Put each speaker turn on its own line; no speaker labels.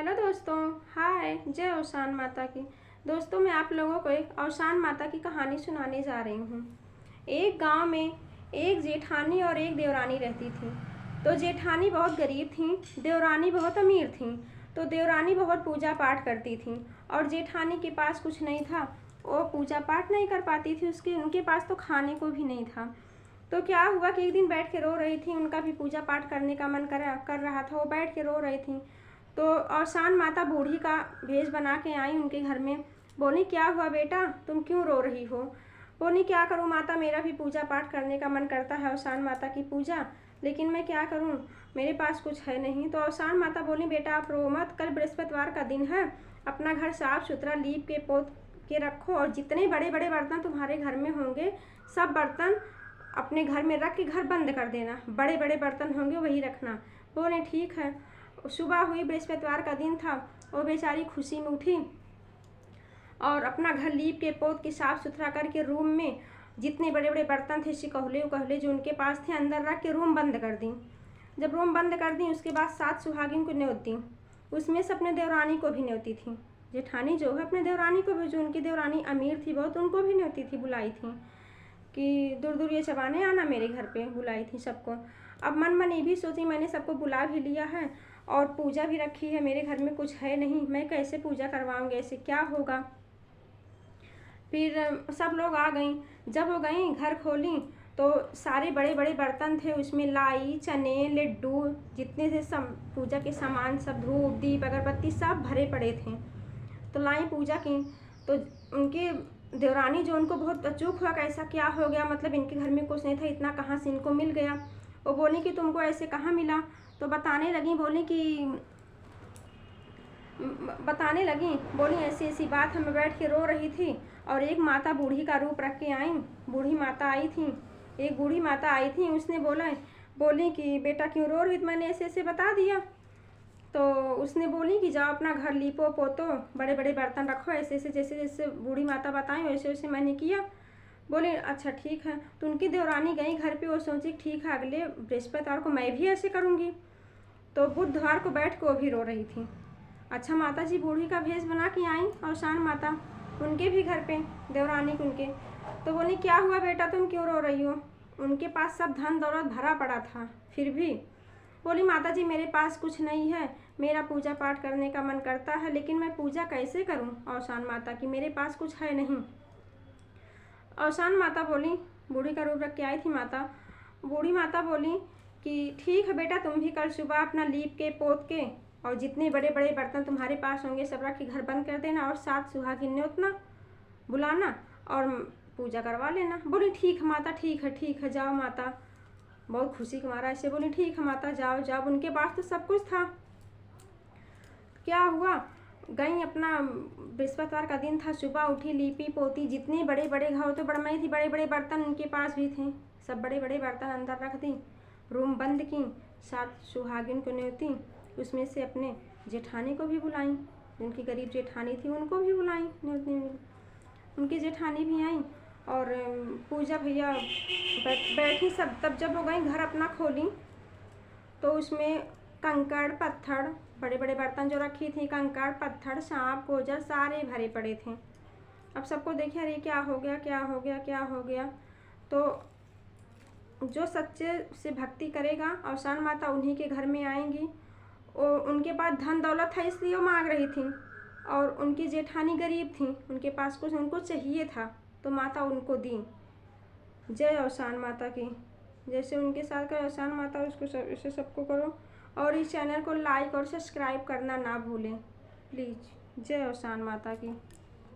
Hello दोस्तों, हाय, जय औसान माता की। दोस्तों, मैं आप लोगों को एक औसान माता की कहानी सुनाने जा रही हूँ। एक गांव में एक जेठानी और एक देवरानी रहती थी। तो जेठानी बहुत गरीब थी, देवरानी बहुत अमीर थी। तो देवरानी बहुत पूजा पाठ करती थी और जेठानी के पास कुछ नहीं था। वो पूजा पाठ नहीं कर पाती थी, उनके पास तो खाने को भी नहीं था। तो क्या हुआ कि एक दिन बैठ के रो रही थी, उनका भी पूजा पाठ करने का मन कर रहा था। वो बैठ के रो रही थी। तो औसान माता बूढ़ी का भेष बना के आई उनके घर में। बोली, क्या हुआ बेटा, तुम क्यों रो रही हो? बोली, क्या करूं माता, मेरा भी पूजा पाठ करने का मन करता है, औसान माता की पूजा, लेकिन मैं क्या करूं, मेरे पास कुछ है नहीं। तो औसान माता बोली, बेटा आप रो मत, कल बृहस्पतिवार का दिन है, अपना घर साफ सुथरा लीप के पोत के रखो और जितने बड़े बड़े बर्तन तुम्हारे घर में होंगे सब बर्तन अपने घर में रख के घर बंद कर देना। बड़े बड़े बर्तन होंगे वही रखना। बोले ठीक है। सुबह हुई, बृहस्पतिवार का दिन था। वो बेचारी खुशी में उठी और अपना घर लीप के पोत के साफ सुथरा करके रूम में जितने बड़े बड़े बर्तन थे, सिकौले उकौले जो उनके पास थे, अंदर रख के रूम बंद कर दी। जब रूम बंद कर दी उसके बाद 7 सुहागिन को न्योत दी। उसमें से अपने देवरानी को भी न्योती थी। जेठानी जो है अपने देवरानी को भी, जो उनकी देवरानी अमीर थी बहुत, उनको भी न्योती थी, बुलाई थी कि दूर दूर ये चबाने आना, मेरे घर पे बुलाई थी सबको। अब मन मन ये भी सोची, मैंने सबको बुला भी लिया है और पूजा भी रखी है, मेरे घर में कुछ है नहीं, मैं कैसे पूजा करवाऊँगी, ऐसे क्या होगा। फिर सब लोग आ गई। जब वो गई, घर खोली तो सारे बड़े बड़े बर्तन थे, उसमें लाई, चने, लड्डू, जितने थे सब पूजा के सामान, सब धूप दीप अगरबत्ती सब भरे पड़े थे। तो लाई, पूजा की। तो उनकी देवरानी जो, उनको बहुत अचूक हुआ, कैसा क्या हो गया, मतलब इनके घर में कुछ नहीं था, इतना कहाँ से इनको मिल गया। वो बोली कि तुमको ऐसे कहाँ मिला? तो बताने लगी, बोली ऐसी ऐसी बात है, मैं बैठ के रो रही थी और एक माता बूढ़ी का रूप रख के आई, बूढ़ी माता आई थी, एक बूढ़ी माता आई थी। उसने बोली कि बेटा क्यों रो रही? तो मैंने ऐसे ऐसे बता दिया। तो उसने बोली कि जाओ अपना घर लीपो पोतो, बड़े बड़े बर्तन रखो, ऐसे ऐसे जैसे जैसे बूढ़ी माता बताई वैसे वैसे मैंने किया। बोले अच्छा ठीक है। तो उनकी देवरानी गई घर पे, वो सोची ठीक है, अगले बृहस्पतिवार को मैं भी ऐसे करूँगी। तो बुधवार को बैठ के वो भी रो रही थी। अच्छा, माता जी बूढ़ी का भेष बना के आई औसान माता उनके भी घर पे, देवरानी के उनके। तो बोली, क्या हुआ बेटा, तुम क्यों रो रही हो? उनके पास सब धन दौलत भरा पड़ा था, फिर भी। बोली, माता जी मेरे पास कुछ नहीं है, मेरा पूजा पाठ करने का मन करता है, लेकिन मैं पूजा कैसे करूं औसान माता की, मेरे पास कुछ है नहीं। औसान माता बोली, बूढ़ी का रूप रख के आई थी माता। बूढ़ी माता बोली कि ठीक है बेटा, तुम भी कल सुबह अपना लीप के पोत के और जितने बड़े बड़े बर्तन तुम्हारे पास होंगे सब रख के घर बंद कर देना और 7 सुहागिन ने उतना बुलाना और पूजा करवा लेना। बोली ठीक है माता, ठीक है, जाओ माता। बहुत खुशी के मारा ऐसे बोली, ठीक है माता, जाओ जाओ। उनके पास तो सब कुछ था। क्या हुआ, गई, अपना बृहस्पतिवार का दिन था, सुबह उठी, लीपी पोती, जितने बड़े बड़े घर तो बड़मई थी, बड़े बड़े बर्तन उनके पास भी थे, सब बड़े बड़े बर्तन अंदर रख दी, रूम बंद की, 7 सुहागिन को न्योती। उसमें से अपने जेठानी को भी बुलाई, उनकी गरीब जेठानी थी उनको भी बुलाई न्योती। उनकी जेठानी भी आई और पूजा भैया बैठी सब। तब जब वो गई घर अपना खोली तो उसमें कंकड़ पत्थर, बड़े बड़े बर्तन जो रखी थी, कंकड़ पत्थर सांप गोजर सारे भरे पड़े थे। अब सबको देखे, अरे क्या हो गया, क्या हो गया, क्या हो गया। तो जो सच्चे से भक्ति करेगा औसान माता उन्हीं के घर में आएंगी। और उनके पास धन दौलत था इसलिए वो मांग रही थी, और उनकी जेठानी गरीब थी, उनके पास कुछ उनको चाहिए था तो माता उनको दी। जय औसान माता की। जैसे उनके साथ का औसान माता, उसको ऐसे सबको करो और इस चैनल को लाइक और सब्सक्राइब करना ना भूलें प्लीज़। जय औसान माता की।